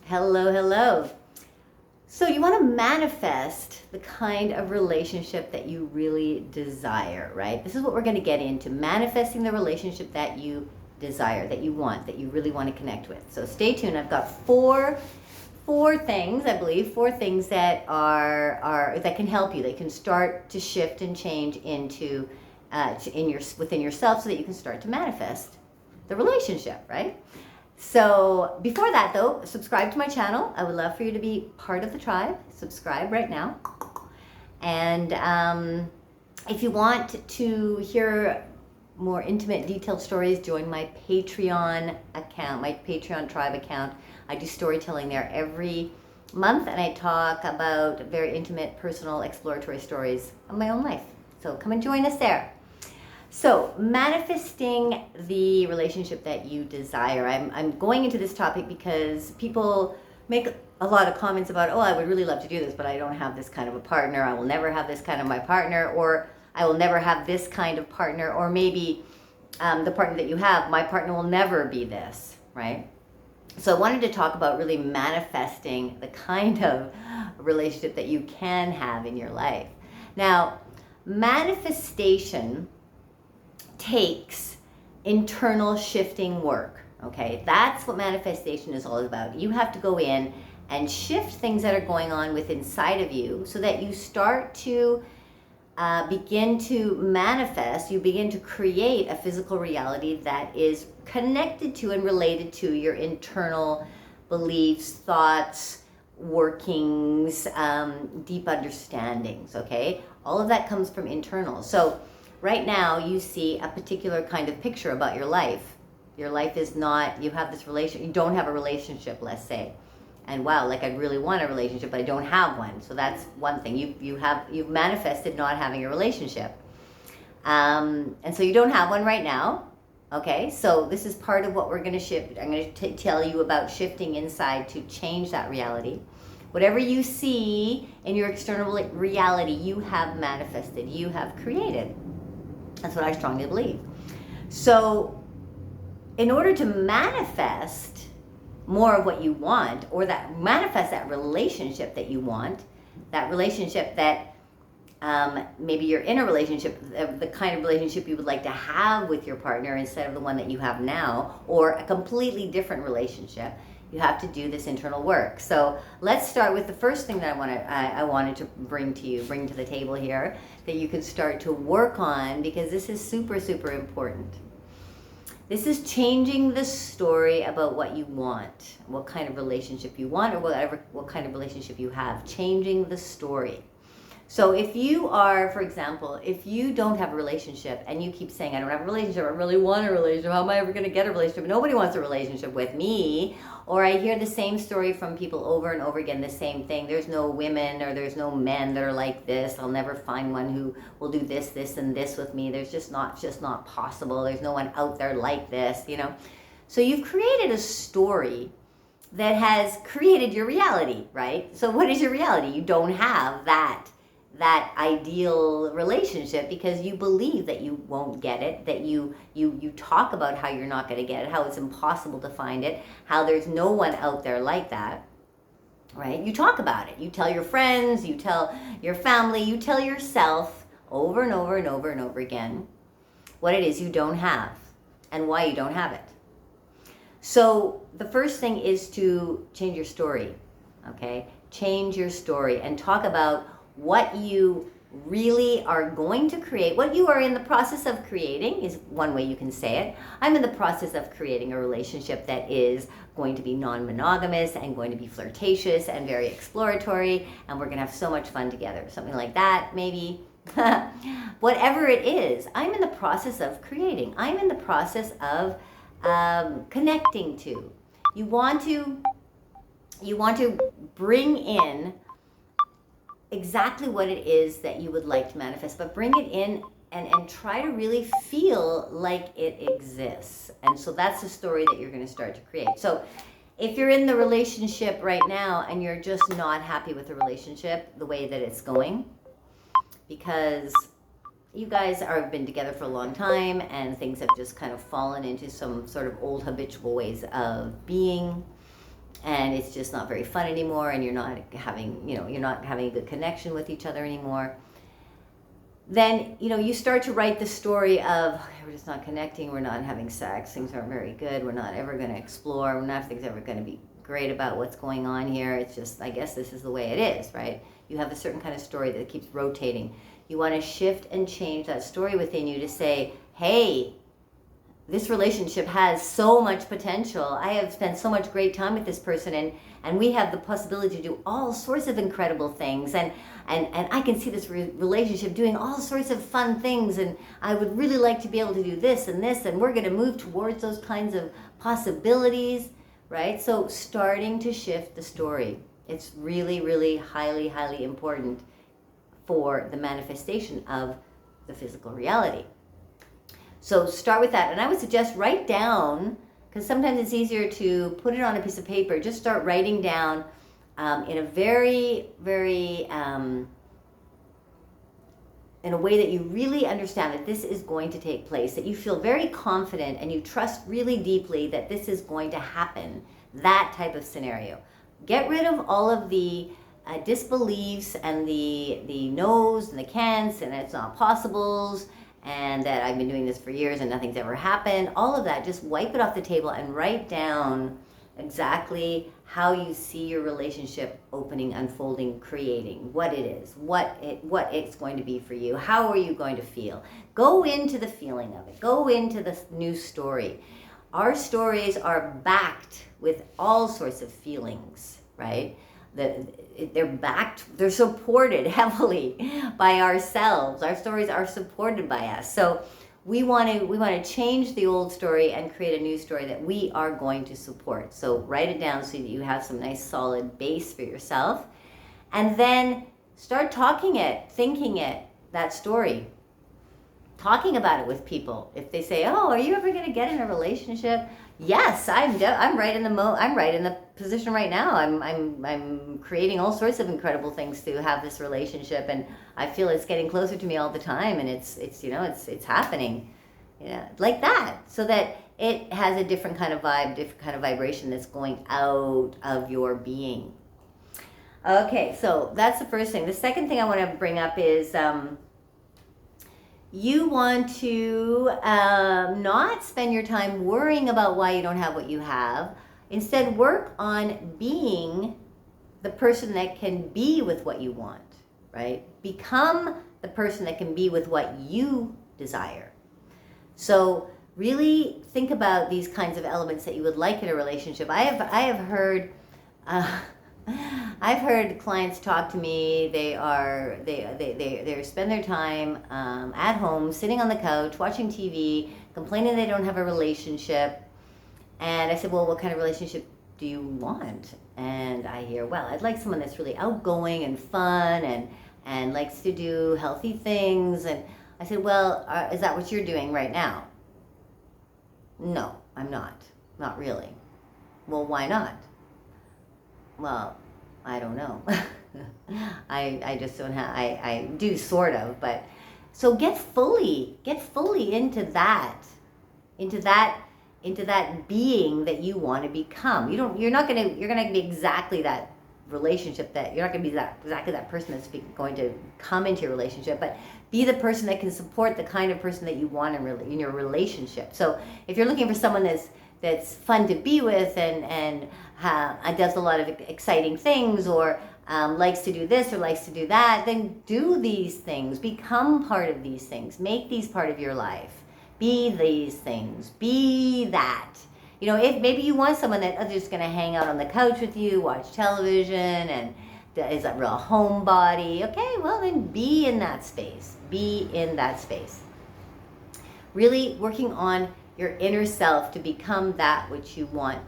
Hello, hello. So you want to manifest the kind of relationship that you really desire, right? This is what we're going to get into, manifesting the relationship that you desire, that you want, that you really want to connect with. So stay tuned. I've got four things, I believe, four things that are that can help you. They can start to shift and change into within yourself so that you can start to manifest the relationship, right? So before that though, subscribe to my channel. I would love for you to be part of the tribe. Subscribe right now. And if you want to hear more intimate, detailed stories, join my Patreon account, my Patreon tribe account. I do storytelling there every month, and I talk about very intimate, personal, exploratory stories of my own life. So come and join us there. So manifesting the relationship that you desire. I'm going into this topic because people make a lot of comments about, oh, I would really love to do this, but I don't have this kind of a partner. I will never have this kind of my partner, or I will never have this kind of partner, or maybe the partner that you have, my partner will never be this, right? So I wanted to talk about really manifesting the kind of relationship that you can have in your life. Now, manifestation takes internal shifting work, okay? That's what manifestation is all about. You have to go in and shift things that are going on within inside of you so that you start to begin to manifest, you begin to create a physical reality that is connected to and related to your internal beliefs, thoughts, workings, deep understandings, okay? All of that comes from internal. So right now you see a particular kind of picture about your life. Your life is not, you have this relation, you don't have a relationship, let's say. And wow, like I really want a relationship, but I don't have one. So that's one thing. You've manifested not having a relationship. And so you don't have one right now. Okay, so this is part of what we're going to shift. I'm going to tell you about shifting inside to change that reality. Whatever you see in your external reality, you have manifested, you have created. That's what I strongly believe. So in order to manifest more of what you want, or that manifest that relationship that you want, that relationship that maybe you're in a relationship, the kind of relationship you would like to have with your partner instead of the one that you have now, or a completely different relationship, you have to do this internal work. So let's start with the first thing that I wanted to bring to the table here, that you can start to work on, because this is super, super important. This is changing the story about what you want, what kind of relationship you want, or what kind of relationship you have. Changing the story. So if you are, for example, if you don't have a relationship and you keep saying, I don't have a relationship, I really want a relationship, how am I ever going to get a relationship? Nobody wants a relationship with me. Or I hear the same story from people over and over again, the same thing. There's no women or there's no men that are like this. I'll never find one who will do this, this, and this with me. There's just not possible. There's no one out there like this, you know. So you've created a story that has created your reality, right? So what is your reality? You don't have that ideal relationship because you believe that you won't get it, that you talk about how you're not going to get it, how it's impossible to find it, how there's no one out there like that, right? You talk about it. You tell your friends, you tell your family, you tell yourself over and over and over and over again what it is you don't have and why you don't have it. So the first thing is to change your story, okay? Change your story and talk about what you really are going to create, what you are in the process of creating is one way you can say it. I'm in the process of creating a relationship that is going to be non-monogamous and going to be flirtatious and very exploratory, and we're going to have so much fun together. Something like that, maybe. Whatever it is, I'm in the process of creating. I'm in the process of connecting to. You want to bring in exactly what it is that you would like to manifest, but bring it in and try to really feel like it exists. And so that's the story that you're going to start to create. So if you're in the relationship right now and you're just not happy with the relationship, the way that it's going, because you guys have been together for a long time and things have just kind of fallen into some sort of old habitual ways of being, and it's just not very fun anymore, and you're not having, you're not having a good connection with each other anymore, then, you start to write the story of, okay, we're just not connecting, we're not having sex, things aren't very good, we're not ever going to explore, nothing's ever going to be great about what's going on here, it's just, I guess this is the way it is, right? You have a certain kind of story that keeps rotating. You want to shift and change that story within you to say, hey, this relationship has so much potential. I have spent so much great time with this person, and we have the possibility to do all sorts of incredible things, and I can see this relationship doing all sorts of fun things, and I would really like to be able to do this, and we're going to move towards those kinds of possibilities, right? So starting to shift the story. It's really, really highly, highly important for the manifestation of the physical reality. So start with that. And I would suggest write down, because sometimes it's easier to put it on a piece of paper. Just start writing down in a very, very, in a way that you really understand that this is going to take place, that you feel very confident and you trust really deeply that this is going to happen, that type of scenario. Get rid of all of the disbeliefs and the no's and the can'ts and it's not possibles, and that I've been doing this for years and nothing's ever happened. All of that, just wipe it off the table and write down exactly how you see your relationship opening, unfolding, creating, what it is, what it's going to be for you. How are you going to feel? Go into the feeling of it. Go into the new story. Our stories are backed with all sorts of feelings, right? They're supported heavily by ourselves. Our stories are supported by us. So we want to change the old story and create a new story that we are going to support. So write it down so that you have some nice solid base for yourself. And then start talking it, thinking it, that story. Talking about it with people. If they say, "Oh, are you ever going to get in a relationship?" Yes, I'm right in the position right now. I'm creating all sorts of incredible things to have this relationship, and I feel it's getting closer to me all the time, and it's happening, like that, so that it has a different kind of vibe, different kind of vibration that's going out of your being. Okay, so that's the first thing. The second thing I want to bring up is you want to not spend your time worrying about why you don't have what you have. Instead, work on being the person that can be with what you want, right? Become the person that can be with what you desire. So really think about these kinds of elements that you would like in a relationship. I have heard I've heard clients talk to me. They spend their time at home, sitting on the couch, watching TV, complaining they don't have a relationship. And I said, well, what kind of relationship do you want? And I hear, well, I'd like someone that's really outgoing and fun and likes to do healthy things. And I said, well, is that what you're doing right now? No, I'm not. Not really. Well, why not? Well, I don't know. I just don't have, I do sort of, but so get fully into that being that you want to become. You're going to be exactly that relationship, that you're not going to be exactly that person that's going to come into your relationship, but be the person that can support the kind of person that you want in your relationship. So if you're looking for someone that's fun to be with and does a lot of exciting things, or likes to do this or likes to do that, then do these things. Become part of these things. Make these part of your life. Be these things. Be that. If maybe you want someone that is just going to hang out on the couch with you, watch television, and is a real homebody, okay, well then be in that space. Be in that space. Really working on your inner self to become that which you want,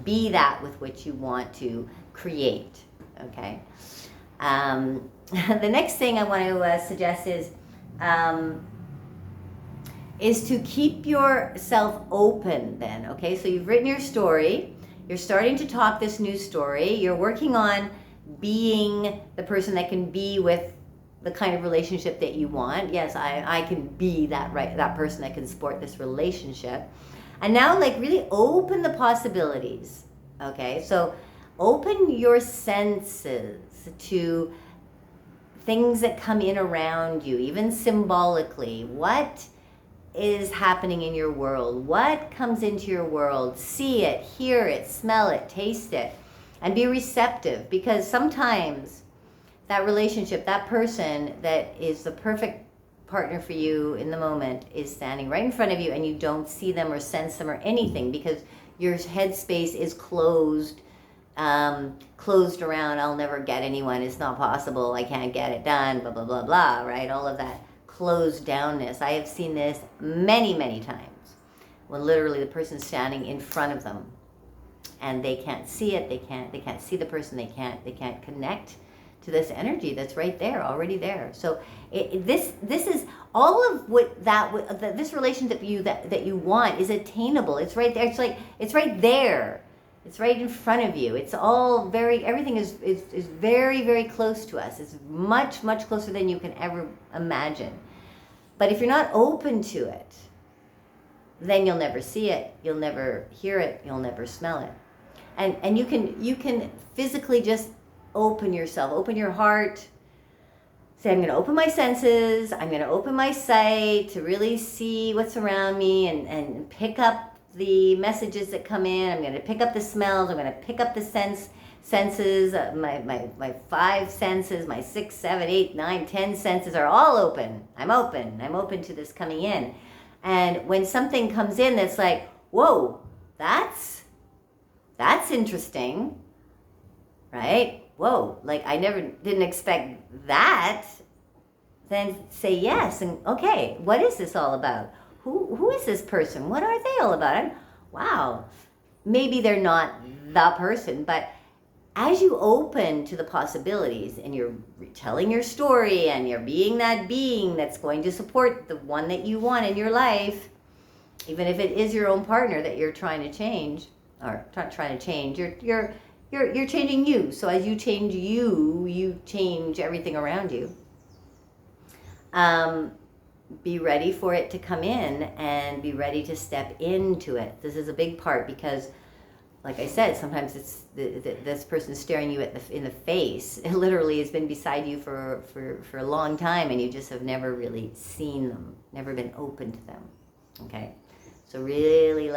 be that with which you want to create, okay? The next thing I want to suggest is to keep yourself open then, okay? So you've written your story, you're starting to talk this new story, you're working on being the person that can be with the kind of relationship that you want. Yes, I can be that person that can support this relationship. And now really open the possibilities. Okay, so open your senses to things that come in around you, even symbolically. What is happening in your world? What comes into your world? See it, hear it, smell it, taste it, and be receptive, because sometimes that relationship, that person that is the perfect partner for you in the moment is standing right in front of you and you don't see them or sense them or anything because your headspace is closed around, I'll never get anyone, it's not possible, I can't get it done, blah, blah, blah, blah, right? All of that closed downness. I have seen this many, many times when literally the person's standing in front of them and they can't see it, they can't see the person, they can't connect to this energy that's right there, already there. So this is all of this relationship that you want is attainable. It's right there. It's right there. It's right in front of you. It's all everything is very, very close to us. It's much, much closer than you can ever imagine. But if you're not open to it, then you'll never see it, you'll never hear it, you'll never smell it. And you can physically just open yourself, open your heart. Say, I'm going to open my senses, I'm going to open my sight to really see what's around me and pick up the messages that come in. I'm going to pick up the smells, I'm going to pick up the senses, my 5 senses, my 6, 7, 8, 9, 10 senses are all open. I'm open to this coming in. And when something comes in that's like, whoa, that's interesting, right? Whoa, like I didn't expect that. Then say yes, and okay, what is this all about? Who is this person? What are they all about? Wow, maybe they're not the person, but as you open to the possibilities and you're telling your story and you're being that being that's going to support the one that you want in your life, even if it is your own partner that you're trying to change, or not trying to change, you're changing you. So as you change you change everything around you. Be ready for it to come in and be ready to step into it. This is a big part because, like I said, sometimes it's this person staring you in the face. It literally has been beside you for a long time, and you just have never really seen them, never been open to them. Okay, so really,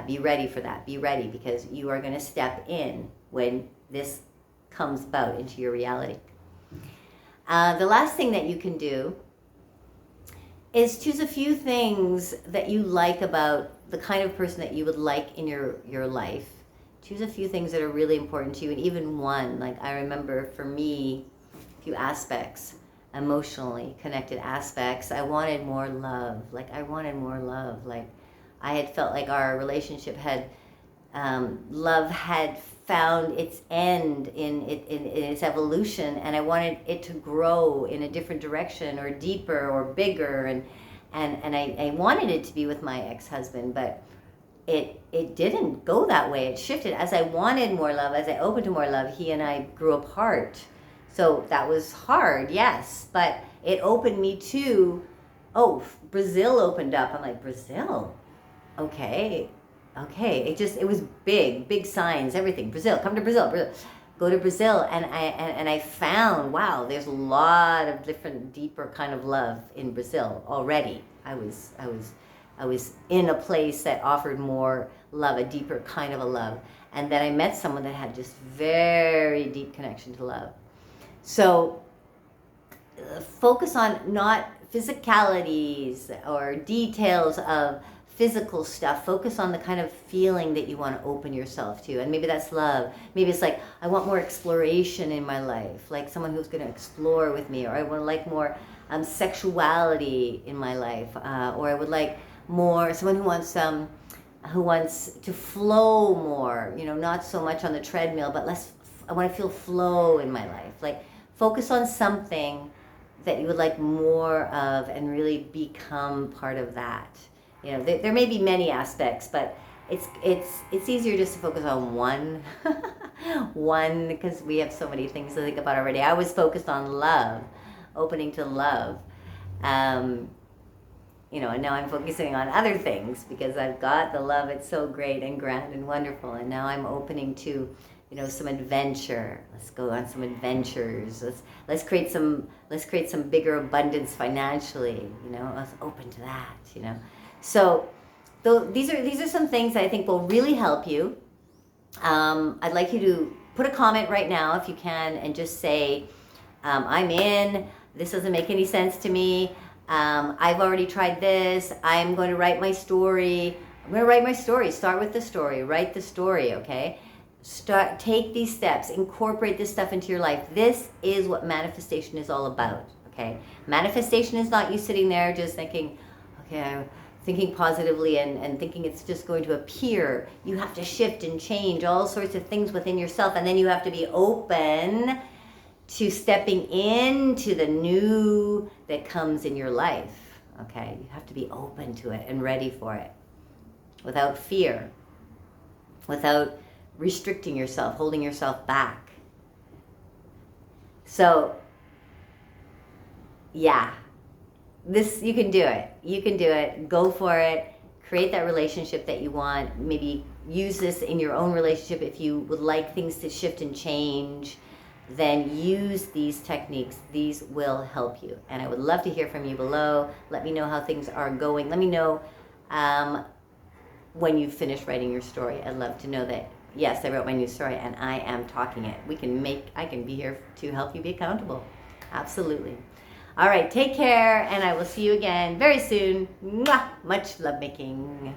be ready for that. Be ready, because you are going to step in when this comes about into your reality. The last thing that you can do is choose a few things that you like about the kind of person that you would like in your life. Choose a few things that are really important to you, and even one. Like I remember for me, a few aspects, emotionally connected aspects. I wanted more love. Like I had felt like our relationship had, love had found its end in its evolution, and I wanted it to grow in a different direction, or deeper, or bigger, and I wanted it to be with my ex-husband, but it didn't go that way. It shifted. As I wanted more love, as I opened to more love, he and I grew apart. So that was hard, yes, but it opened me to, Brazil opened up. I'm like, Brazil? Okay. It was big signs, everything. Brazil, come to Brazil. Go to Brazil, and I found, wow, there's a lot of different, deeper kind of love in Brazil already. I was in a place that offered more love, a deeper kind of a love, and then I met someone that had just very deep connection to love. So focus on not physicalities or details of physical stuff. Focus on the kind of feeling that you want to open yourself to, and maybe that's love. Maybe it's like, I want more exploration in my life, like someone who's going to explore with me, or I would like more sexuality in my life, or I would like more someone who wants to flow more, not so much on the treadmill, but less. I want to feel flow in my life. Like, focus on something that you would like more of and really become part of that. There may be many aspects, but it's easier just to focus on one, because we have so many things to think about already. I was focused on love, opening to love. you know, and now I'm focusing on other things because I've got the love. It's so great and grand and wonderful. And now I'm opening to, you know, some adventure. Let's go on some adventures. Let's create some bigger abundance financially. You know, let's open to that. You know, so these are some things I think will really help you. I'd like you to put a comment right now if you can, and just say, I'm in. This doesn't make any sense to me. I've already tried this. I'm going to write my story. I'm going to write my story. Start with the story. Write the story, okay? Take these steps. Incorporate this stuff into your life. This is what manifestation is all about, okay? Manifestation is not you sitting there just thinking, okay, I'm thinking positively and thinking it's just going to appear. You have to shift and change all sorts of things within yourself, and then you have to be open to stepping into the new that comes in your life, okay? You have to be open to it and ready for it without fear, without restricting yourself, holding yourself back. So, yeah, you can do it. You can do it. Go for it. Create that relationship that you want. Maybe use this in your own relationship if you would like things to shift and change. Then use these techniques. These will help you. And I would love to hear from you below. Let me know how things are going. Let me know when you finish writing your story. I'd love to know that, yes, I wrote my new story and I am talking it. I can be here to help you be accountable. Absolutely. All right, take care, and I will see you again very soon. Mwah! Much love making.